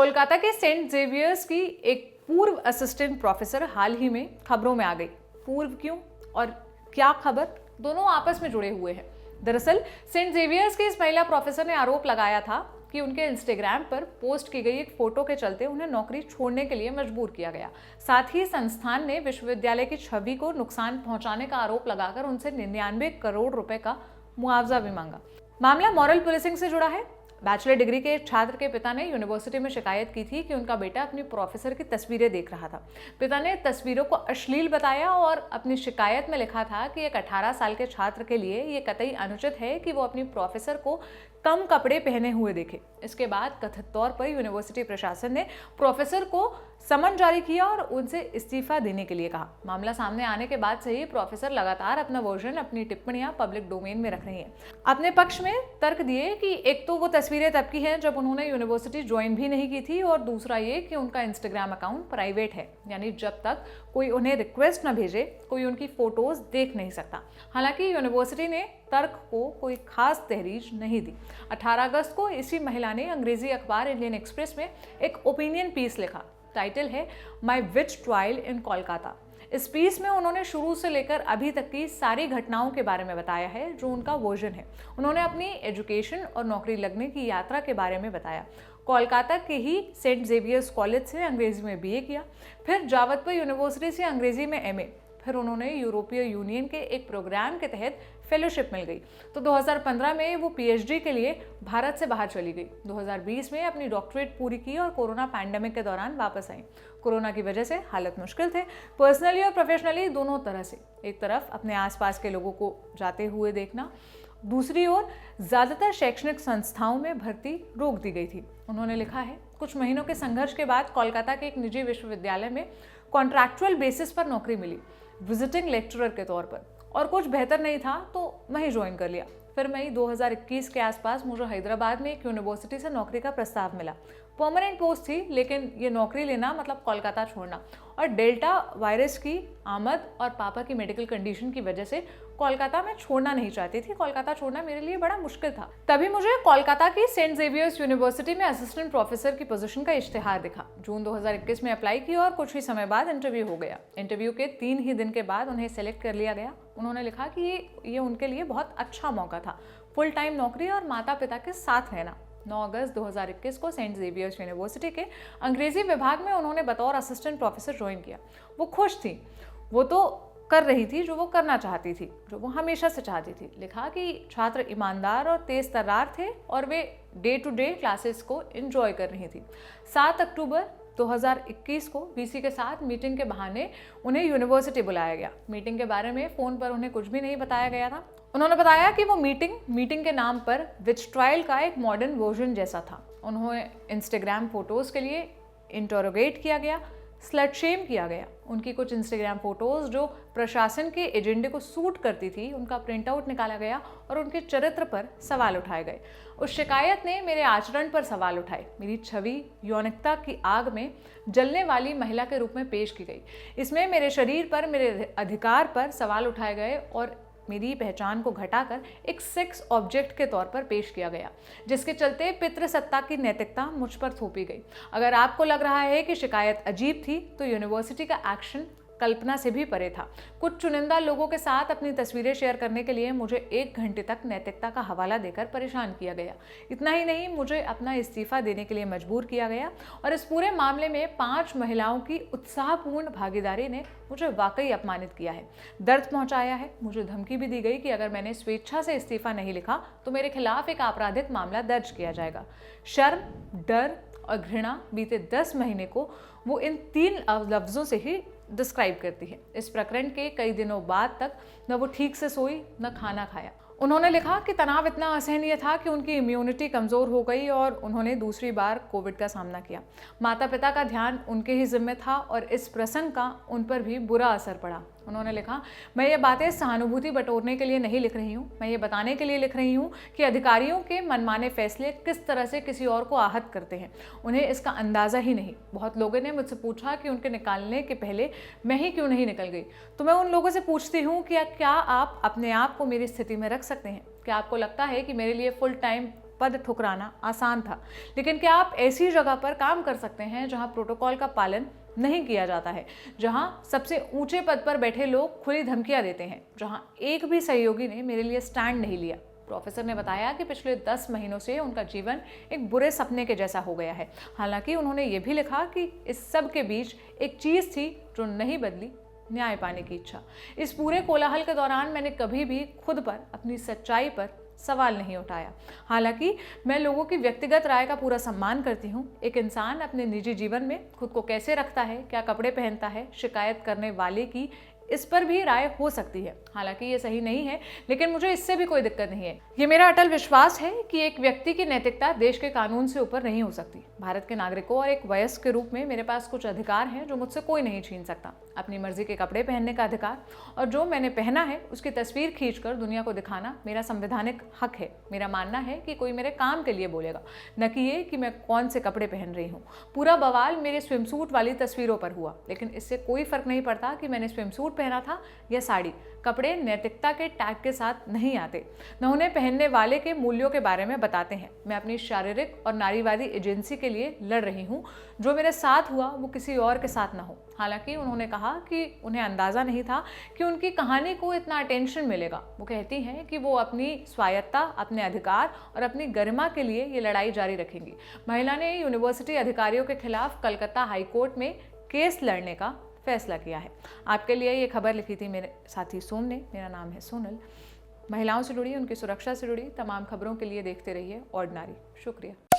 कोलकाता के Saint Xavier's की एक पूर्व असिस्टेंट प्रोफेसर हाल ही में खबरों में आ गई। पूर्व क्यों और क्या खबर, दोनों आपस में जुड़े हुए हैं। दरअसल सेंट जेवियर्स की इस महिला प्रोफेसर ने आरोप लगाया था कि उनके इंस्टाग्राम पर पोस्ट की गई एक फोटो के चलते उन्हें नौकरी छोड़ने के लिए मजबूर किया गया। साथ ही संस्थान ने विश्वविद्यालय की छवि को नुकसान पहुंचाने का आरोप लगाकर उनसे 99 करोड़ रुपए का मुआवजा भी मांगा। मामला मॉरल पुलिसिंग से जुड़ा है। बैचलर डिग्री के एक छात्र के पिता ने यूनिवर्सिटी में शिकायत की थी कि उनका बेटा अपनी प्रोफेसर की तस्वीरें देख रहा था। पिता ने तस्वीरों को अश्लील बताया और अपनी शिकायत में लिखा था कि एक 18 साल के छात्र के लिए ये कतई अनुचित है कि वो अपनी प्रोफेसर को कम कपड़े पहने हुए देखे। इसके बाद कथित तौर पर यूनिवर्सिटी प्रशासन ने प्रोफेसर को समन जारी किया और उनसे इस्तीफा देने के लिए कहा। मामला सामने आने के बाद से ही प्रोफेसर लगातार अपना वर्जन, अपनी टिप्पणियां पब्लिक डोमेन में रख रही हैं। अपने पक्ष में तर्क दिए कि एक तो वो तस्वीरें तब की हैं जब उन्होंने यूनिवर्सिटी ज्वाइन भी नहीं की थी, और दूसरा ये कि उनका इंस्टाग्राम अकाउंट प्राइवेट है, यानी जब तक कोई उन्हें रिक्वेस्ट न भेजे कोई उनकी फोटोज देख नहीं सकता। हालांकि यूनिवर्सिटी ने तर्क को कोई खास तहरीर नहीं दी। 18 अगस्त को इसी महिला ने अंग्रेजी अखबार इंडियन एक्सप्रेस में एक ओपिनियन पीस लिखा। टाइटल है माई विच ट्रायल इन कोलकाता। इस पीस में उन्होंने शुरू से लेकर अभी तक की सारी घटनाओं के बारे में बताया है जो उनका वर्जन है। उन्होंने अपनी एजुकेशन और नौकरी लगने की यात्रा के बारे में बताया। कोलकाता के ही सेंट जेवियर्स कॉलेज से अंग्रेजी में बीए किया, फिर जावतपुर यूनिवर्सिटी से अंग्रेजी में एमए, फिर उन्होंने यूरोपीय यूनियन के एक प्रोग्राम के तहत फेलोशिप मिल गई तो 2015 में वो पीएचडी के लिए भारत से बाहर चली गई। 2020 में अपनी डॉक्टरेट पूरी की और कोरोना पैंडेमिक के दौरान वापस आई। कोरोना की वजह से हालत मुश्किल थे, पर्सनली और प्रोफेशनली दोनों तरह से। एक तरफ अपने आसपास के लोगों को जाते हुए देखना, दूसरी ओर ज़्यादातर शैक्षणिक संस्थाओं में भर्ती रोक दी गई थी। उन्होंने लिखा है, कुछ महीनों के संघर्ष के बाद कोलकाता के एक निजी विश्वविद्यालय में कॉन्ट्रैक्चुअल बेसिस पर नौकरी मिली, विजिटिंग लेक्चरर के तौर पर, और कुछ बेहतर नहीं था तो मैं ही ज्वाइन कर लिया। फिर मई 2021 के आसपास मुझे हैदराबाद में एक यूनिवर्सिटी से नौकरी का प्रस्ताव मिला। परमानेंट पोस्ट थी, लेकिन ये नौकरी लेना मतलब कोलकाता छोड़ना, और डेल्टा वायरस की आमद और पापा की मेडिकल कंडीशन की वजह से कोलकाता में छोड़ना नहीं चाहती थी। कोलकाता छोड़ना मेरे लिए बड़ा मुश्किल था। तभी मुझे कोलकाता की सेंट जेवियर्स यूनिवर्सिटी में असिस्टेंट प्रोफेसर की पोजीशन का इश्तिहार दिखा। जून 2021 में अप्लाई किया और कुछ ही समय बाद इंटरव्यू हो गया। इंटरव्यू के 3 ही दिन के बाद उन्हें सेलेक्ट कर लिया गया। उन्होंने लिखा कि ये उनके लिए बहुत अच्छा मौका था, फुल टाइम नौकरी और माता पिता के साथ रहना। 9 अगस्त 2021 को सेंट जेवियर्स यूनिवर्सिटी के अंग्रेजी विभाग में उन्होंने बतौर असिस्टेंट प्रोफेसर ज्वाइन किया। वो खुश थी, वो तो कर रही थी जो वो करना चाहती थी, जो वो हमेशा से चाहती थी। लिखा कि छात्र ईमानदार और तेज तर्रार थे और वे डे टू डे क्लासेस को एंजॉय कर रही थी। 7 अक्टूबर 2021 को वीसी के साथ मीटिंग के बहाने उन्हें यूनिवर्सिटी बुलाया गया। मीटिंग के बारे में फ़ोन पर उन्हें कुछ भी नहीं बताया गया था। उन्होंने बताया कि वो मीटिंग के नाम पर विच ट्रायल का एक मॉडर्न वर्जन जैसा था। उन्हें इंस्टाग्राम फोटोज़ के लिए इंटरोगेट किया गया, स्लट शेम किया गया। उनकी कुछ इंस्टाग्राम फोटोज़ जो प्रशासन के एजेंडे को सूट करती थी, उनका प्रिंट आउट निकाला गया और उनके चरित्र पर सवाल उठाए गए। उस शिकायत ने मेरे आचरण पर सवाल उठाए। मेरी छवि यौनिकता की आग में जलने वाली महिला के रूप में पेश की गई। इसमें मेरे शरीर पर, मेरे अधिकार पर सवाल उठाए गए और मेरी पहचान को घटाकर एक सेक्स ऑब्जेक्ट के तौर पर पेश किया गया, जिसके चलते पितृसत्ता की नैतिकता मुझ पर थोपी गई। अगर आपको लग रहा है कि शिकायत अजीब थी, तो यूनिवर्सिटी का एक्शन कल्पना से भी परे था। कुछ चुनिंदा लोगों के साथ अपनी तस्वीरें शेयर करने के लिए मुझे 1 घंटे तक नैतिकता का हवाला देकर परेशान किया गया। इतना ही नहीं, मुझे अपना इस्तीफा देने के लिए मजबूर किया गया, और इस पूरे मामले में 5 महिलाओं की उत्साहपूर्ण भागीदारी ने मुझे वाकई अपमानित किया है, दर्द पहुंचाया है। मुझे धमकी भी दी गई कि अगर मैंने स्वेच्छा से इस्तीफा नहीं लिखा तो मेरे खिलाफ एक आपराधिक मामला दर्ज किया जाएगा। शर्म, डर और घृणा बीते 10 महीने को वो इन 3 लफ्ज़ों से ही डिस्क्राइब करती है। इस प्रकरण के कई दिनों बाद तक न वो ठीक से सोई, न खाना खाया। उन्होंने लिखा कि तनाव इतना असहनीय था कि उनकी इम्यूनिटी कमज़ोर हो गई और उन्होंने दूसरी बार कोविड का सामना किया। माता पिता का ध्यान उनके ही जिम्मे था और इस प्रसंग का उन पर भी बुरा असर पड़ा। उन्होंने लिखा, मैं ये बातें सहानुभूति बटोरने के लिए नहीं लिख रही हूँ, मैं ये बताने के लिए लिख रही हूँ कि अधिकारियों के मनमाने फैसले किस तरह से किसी और को आहत करते हैं। उन्हें इसका अंदाज़ा ही नहीं। बहुत लोगों ने मुझसे पूछा कि उनके निकालने के पहले मैं ही क्यों नहीं निकल गई। तो मैं उन लोगों से पूछती हूँ कि क्या आप अपने आप को मेरी स्थिति में रख सकते हैं? क्या आपको लगता है कि मेरे लिए फुल टाइम पद ठुकराना आसान था, लेकिन क्या आप ऐसी जगह पर काम कर सकते हैं जहां प्रोटोकॉल का पालन नहीं किया जाता है, जहां सबसे ऊंचे पद पर बैठे लोग खुली धमकियां देते हैं, जहां एक भी सहयोगी ने मेरे लिए स्टैंड नहीं लिया? प्रोफेसर ने बताया कि पिछले 10 महीनों से उनका जीवन एक बुरे सपने के जैसा हो गया है। हालांकि उन्होंने ये भी लिखा कि इस सब के बीच एक चीज़ थी जो नहीं बदली, न्याय पाने की इच्छा। इस पूरे कोलाहल के दौरान मैंने कभी भी खुद पर, अपनी सच्चाई पर सवाल नहीं उठाया। हालांकि मैं लोगों की व्यक्तिगत राय का पूरा सम्मान करती हूँ। एक इंसान अपने निजी जीवन में खुद को कैसे रखता है, क्या कपड़े पहनता है, शिकायत करने वाले की इस पर भी राय हो सकती है। हालांकि ये सही नहीं है, लेकिन मुझे इससे भी कोई दिक्कत नहीं है। ये मेरा अटल विश्वास है कि एक व्यक्ति की नैतिकता देश के कानून से ऊपर नहीं हो सकती। भारत के नागरिकों और एक वयस्क के रूप में मेरे पास कुछ अधिकार हैं जो मुझसे कोई नहीं छीन सकता। अपनी मर्जी के कपड़े पहनने का अधिकार, और जो मैंने पहना है उसकी तस्वीर खींचकर दुनिया को दिखाना मेरा संवैधानिक हक है। मेरा मानना है कि कोई मेरे काम के लिए बोलेगा, न कि ये कि मैं कौन से कपड़े पहन रही हूँ। पूरा बवाल मेरे स्विमसूट वाली तस्वीरों पर हुआ, लेकिन इससे कोई फर्क नहीं पड़ता कि मैंने स्विमसूट पहना था या साड़ी। कपड़े नैतिकता के टैग के साथ नहीं आते, न उन्हें पहनने वाले के मूल्यों के बारे में बताते हैं। मैं अपनी शारीरिक और नारीवादी एजेंसी के लिए लड़ रही हूँ। जो मेरे साथ हुआ वो किसी और के साथ ना हो। हालांकि उन्होंने कहा कि उन्हें अंदाज़ा नहीं था कि उनकी कहानी को इतना अटेंशन मिलेगा। वो कहती हैं कि वो अपनी स्वायत्ता, अपने अधिकार और अपनी गरिमा के लिए ये लड़ाई जारी रखेंगी। महिला ने यूनिवर्सिटी अधिकारियों के खिलाफ कलकत्ता हाईकोर्ट में केस लड़ने का फैसला किया है। आपके लिए ये खबर लिखी थी मेरे साथी सोम ने। मेरा नाम है सोनल। महिलाओं से जुड़ी, उनकी सुरक्षा से जुड़ी तमाम खबरों के लिए देखते रहिए ऑर्डिनरी। शुक्रिया।